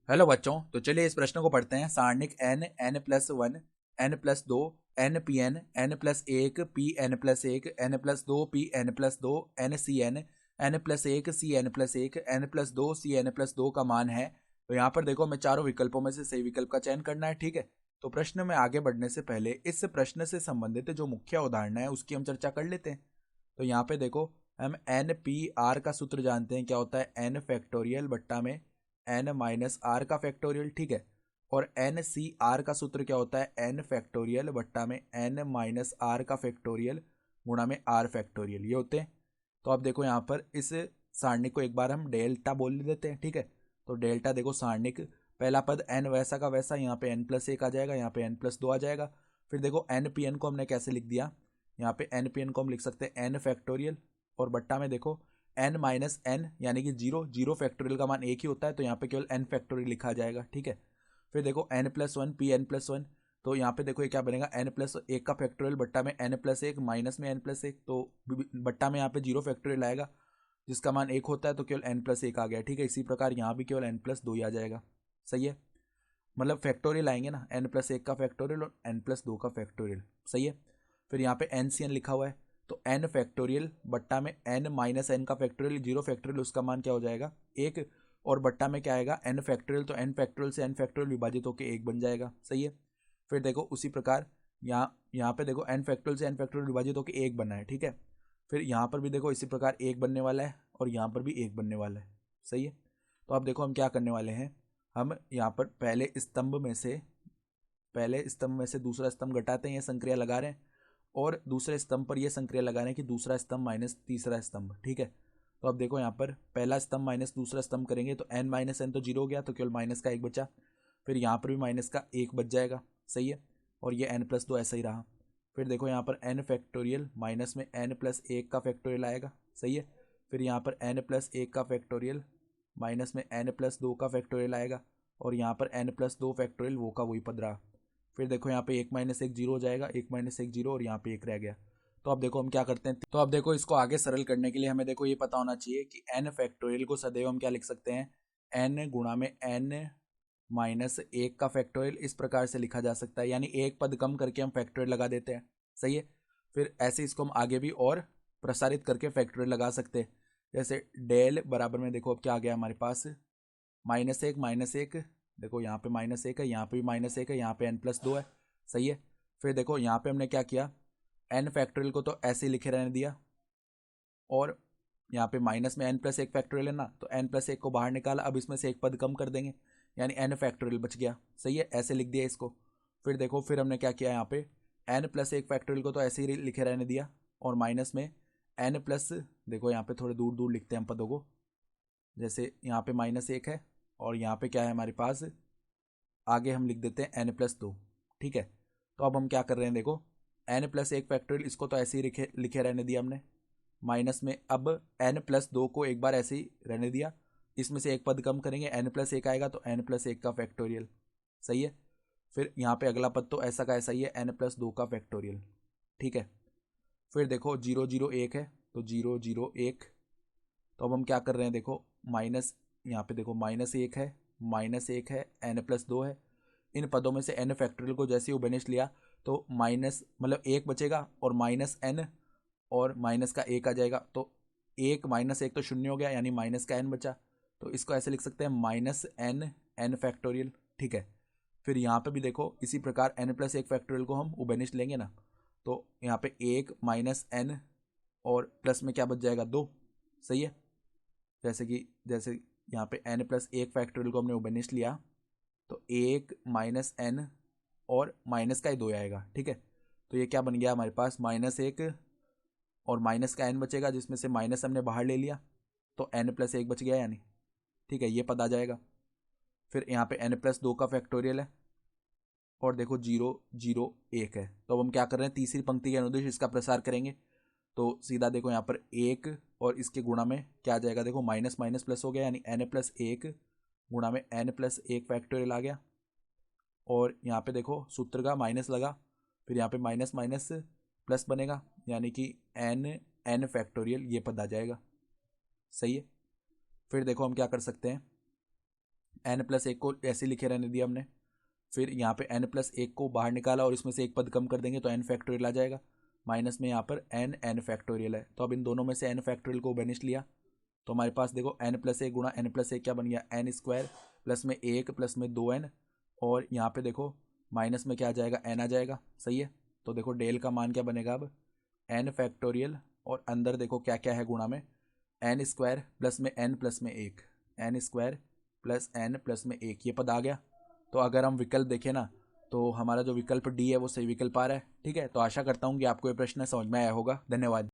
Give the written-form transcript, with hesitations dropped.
Hello बच्चों, तो चलिए इस प्रश्न को पढ़ते हैं। सारणिक n n plus one n plus दो n P N n plus एक पी एन प्लस एक n प्लस दो पी एन प्लस दो n C N n plus एक सी एन प्लस एक n प्लस दो सी एन प्लस दो का मान है। तो यहाँ पर देखो, हमें चारों विकल्पों में से सही विकल्प का चयन करना है। ठीक है, तो प्रश्न में आगे बढ़ने से पहले इस प्रश्न से संबंधित जो मुख्य उदाहरण है उसकी हम चर्चा कर लेते हैं। तो यहाँ पे देखो, हम एन पी आर का सूत्र जानते हैं, क्या होता है एन फैक्टोरियल बट्टा में एन माइनस आर का फैक्टोरियल। ठीक है, और एन सी आर का सूत्र क्या होता है एन फैक्टोरियल बट्टा में एन माइनस आर का फैक्टोरियल गुणा में आर फैक्टोरियल, ये होते हैं। तो अब देखो यहाँ पर इस सारणी को एक बार हम डेल्टा बोल देते हैं। ठीक है, तो डेल्टा देखो सारणिक पहला पद एन वैसा का वैसा, यहाँ पे एन प्लस एक आ जाएगा, यहाँ पे एन प्लस दो आ जाएगा। फिर देखो एन पी एन को हमने कैसे लिख दिया, यहाँ पे एन पी एन को हम लिख सकते हैं एन फैक्टोरियल, और बट्टा में देखो एन माइनस एन यानी कि जीरो, जीरो फैक्टोरियल का मान एक ही होता है, तो यहाँ पे केवल एन फैक्टोरियल लिखा जाएगा। ठीक है, फिर देखो N plus one P N plus one, तो यहाँ पे देखो ये क्या बनेगा एन प्लस एक का फैक्टोरियल बट्टा में एन प्लस एक माइनस में एन प्लस एक, तो बट्टा में यहाँ पे जीरो फैक्टोरियल आएगा जिसका मान एक होता है, तो केवल एन प्लस एक आ गया। ठीक है, इसी प्रकार यहाँ भी केवल एन प्लस दो ही आ जाएगा। सही है, मतलब फैक्टोरियल आएंगे ना, एन प्लस एक का फैक्टोरियल और एन प्लस दो का फैक्टोरियल। सही है, फिर यहाँ पे एन सी एन लिखा हुआ है, तो एन फैक्टोरियल बट्टा में एन माइनस एन का फैक्टोरियल, जीरो फैक्टोरियल उसका मान क्या हो जाएगा एक, और बट्टा में क्या आएगा एन फैक्टोरियल, तो एन फैक्टोरियल से एन फैक्टोरियल विभाजित होकर एक बन जाएगा। सही है, फिर देखो उसी प्रकार यहाँ पे देखो एन फैक्टोरियल से एन फैक्टोरियल विभाजित होकर एक बना है। ठीक है, फिर यहाँ पर भी देखो इसी प्रकार एक बनने वाला है और यहाँ पर भी एक बनने वाला है। सही है, तो अब देखो हम क्या करने वाले हैं, हम यहाँ पर पहले स्तंभ में से दूसरा स्तंभ घटाते हैं, ये संक्रिया लगा रहे हैं, और दूसरे स्तंभ पर ये संक्रिया लगा रहे हैं कि दूसरा स्तंभ माइनस तीसरा स्तंभ। ठीक है, तो अब देखो यहाँ पर पहला स्तंभ माइनस दूसरा स्तंभ करेंगे तो एन माइनस एन तो जीरो हो गया, तो केवल माइनस का एक बचा, फिर यहाँ पर भी माइनस का एक बच जाएगा। सही है, और ये एन प्लस दो ऐसा ही रहा। फिर देखो यहाँ पर एन फैक्टोरियल माइनस में एन प्लस एक का फैक्टोरियल आएगा। सही है, फिर यहाँ पर एन प्लस एक का फैक्टोरियल माइनस में एन प्लस दो का फैक्टोरियल आएगा, और यहाँ पर एन प्लस दो फैक्टोरियल वो का वही पद रहा। फिर देखो यहाँ पे एक माइनस एक जीरो हो जाएगा, एक माइनस एक जीरो, और यहाँ पे एक रह गया। तो अब देखो हम क्या करते हैं, तो अब देखो इसको आगे सरल करने के लिए हमें देखो ये पता होना चाहिए कि एन फैक्टोरियल को सदैव हम क्या लिख सकते हैं, एन गुणा में एन माइनस एक का फैक्टोरियल, इस प्रकार से लिखा जा सकता है, यानी एक पद कम करके हम फैक्टोरियल लगा देते हैं। सही है, फिर ऐसे इसको हम आगे भी और प्रसारित करके फैक्टोरियल लगा सकते हैं। जैसे डेल बराबर में देखो अब क्या आ गया हमारे पास, माइनस एक, देखो यहाँ पे माइनस एक है, यहाँ पे भी माइनस एक है, यहाँ पे एन प्लस दो है। सही है, फिर देखो यहाँ पे हमने क्या किया, एन फैक्टोरियल को तो ऐसे ही लिखे रहने दिया, और यहाँ पे माइनस में एन प्लस एक फैक्टोरियल है ना, तो एन प्लस एक को बाहर निकाला, अब इसमें से एक पद कम कर देंगे, यानी एन फैक्टोरियल बच गया। सही है, ऐसे लिख दिया इसको। फिर देखो फिर हमने क्या किया, यहाँ पे एन प्लस एक फैक्टोरियल को तो ऐसे ही लिखे रहने दिया, और माइनस में एन प्लस, देखो यहाँ पे थोड़े दूर दूर लिखते हैं हम पदों को, जैसे यहाँ पे माइनस एक है और यहाँ पे क्या है हमारे पास, आगे हम लिख देते हैं एन प्लस दो। ठीक है, तो अब हम क्या कर रहे हैं, देखो एन प्लस एक फैक्टोरियल इसको तो ऐसे ही लिखे लिखे रहने दिया हमने, माइनस में अब एन प्लस दो को एक बार ऐसे ही रहने दिया, इसमें से एक पद कम करेंगे, एन प्लस एक आएगा, तो एन प्लस एक का फैक्टोरियल। सही है, फिर यहाँ पे अगला पद तो ऐसा का ऐसा ही है, एन प्लस दो का फैक्टोरियल। ठीक है, फिर देखो जीरो जीरो एक है, तो जीरो जीरो एक, तो अब हम क्या कर रहे हैं, देखो माइनस, यहाँ पे देखो माइनस एक है एन प्लस दो है, इन पदों में से एन फैक्टोरियल को जैसे ही उबेनिश लिया तो माइनस मतलब एक बचेगा, और माइनस एन और माइनस का एक आ जाएगा, तो एक माइनस एक तो शून्य हो गया, यानी माइनस का एन बचा, तो इसको ऐसे लिख सकते हैं माइनस एन एन फैक्टोरियल। ठीक है, फिर यहाँ पे भी देखो इसी प्रकार एन प्लस एक फैक्टोरियल को हम उबेनिश लेंगे ना, तो यहाँ पे एक माइनस एन और प्लस में क्या बच जाएगा दो। सही है, जैसे यहाँ पे n प्लस एक फैक्टोरियल को हमने उबेनिश लिया, तो एक माइनस एन और माइनस का ही दो आएगा। ठीक है, तो ये क्या बन गया हमारे पास, माइनस एक और माइनस का n बचेगा, जिसमें से माइनस हमने बाहर ले लिया, तो n प्लस एक बच गया यानी। ठीक है, ये पद आ जाएगा। फिर यहाँ पे n प्लस दो का फैक्टोरियल है, और देखो जीरो जीरो एक है, तो अब हम क्या कर रहे हैं, तीसरी पंक्ति के अनुदेश इसका प्रसार करेंगे, तो सीधा देखो यहाँ पर एक और इसके गुणा में क्या आ जाएगा, देखो माइनस माइनस प्लस हो गया, यानी एन प्लस एक गुणा में एन प्लस एक फैक्टोरियल आ गया, और यहाँ पे देखो सूत्र का माइनस लगा, फिर यहाँ पे माइनस माइनस प्लस बनेगा, यानी कि एन एन फैक्टोरियल ये पद आ जाएगा। सही है, फिर देखो हम क्या कर सकते हैं, एन प्लस एक को ऐसे लिखे रहने दिया हमने, फिर यहाँ पे एन प्लस एक को बाहर निकाला और इसमें से एक पद कम कर देंगे तो एन फैक्टोरियल आ जाएगा, माइनस में यहाँ पर एन फैक्टोरियल है, तो अब इन दोनों में से एन फैक्टोरियल को बेनिश लिया तो हमारे पास देखो एन प्लस एक गुणा एन प्लस एक क्या बन गया, एन स्क्वायर प्लस में एक प्लस में 2n, और यहाँ पे देखो माइनस में क्या आ जाएगा, एन आ जाएगा। सही है, तो देखो डेल का मान क्या बनेगा अब, एन फैक्टोरियल, और अंदर देखो क्या क्या है गुणा में, एन स्क्वायर प्लस में एन प्लस में एक, N square plus N plus में एक, ये पद आ गया। तो अगर हम विकल्प देखें ना तो हमारा जो विकल्प डी है वो सही विकल्प आ रहा है। ठीक है, तो आशा करता हूँ कि आपको ये प्रश्न समझ में आया होगा। धन्यवाद।